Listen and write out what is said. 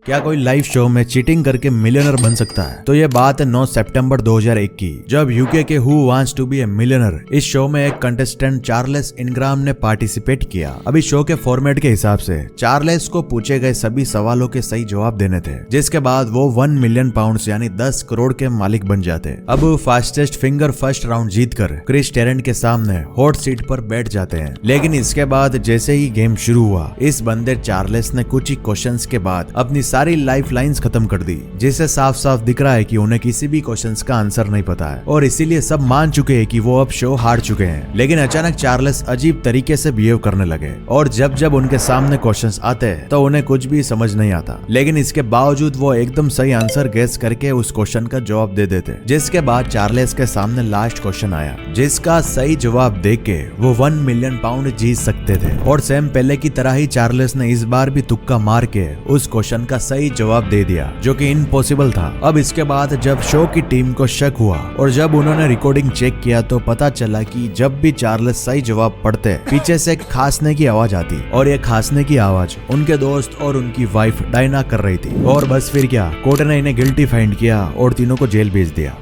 क्या कोई live show में चीटिंग करके मिलियनर बन सकता है? तो ये बात है 9 सितंबर 2001 की, जब यूके के who wants to be a millionaire इस शो में एक कंटेस्टेंट चार्ल्स इनग्राम ने पार्टिसिपेट किया। अभी शो के फॉर्मेट के हिसाब से चार्ल्स को पूछे गए सभी सवालों के सही जवाब देने थे, जिसके बाद वो 1 मिलियन पाउंड यानी 10 करोड़ के मालिक बन जाते। अब फास्टेस्ट फिंगर फर्स्ट राउंड जीतकर क्रिस टेरेंट के सामने हॉट सीट पर बैठ जाते हैं। लेकिन इसके बाद जैसे ही गेम शुरू हुआ, इस बंदे चार्ल्स ने कुछ ही क्वेश्चंस के बाद अपनी सारी लाइफ लाइन्स खत्म कर दी, जिससे साफ साफ दिख रहा है कि उन्हें किसी भी क्वेश्चंस का आंसर नहीं पता है और इसीलिए सब मान चुके हैं कि वो अब शो हार चुके हैं। लेकिन अचानक चार्ल्स अजीब तरीके से बिहेव करने लगे और जब जब उनके सामने क्वेश्चंस आते तो उन्हें कुछ भी समझ नहीं आता, लेकिन इसके बावजूद वो एकदम सही आंसर गेस करके उस क्वेश्चन का जवाब दे देते। जिसके बाद चार्ल्स के सामने लास्ट क्वेश्चन आया, जिसका सही जवाब देके वो 1 मिलियन पाउंड जीत सकते थे। और सेम पहले की तरह ही चार्ल्स ने इस बार भी तुक्का मार के उस क्वेश्चन का सही जवाब दे दिया, जो कि इम्पॉसिबल था। अब इसके बाद जब शो की टीम को शक हुआ और जब उन्होंने रिकॉर्डिंग चेक किया तो पता चला कि जब भी चार्ल्स सही जवाब पढ़ते पीछे से एक खांसने की आवाज आती और ये खांसने की आवाज उनके दोस्त और उनकी वाइफ डायना कर रही थी। और बस फिर क्या, कोर्ट ने इन्हें गिल्टी फाइंड किया और तीनों को जेल भेज दिया।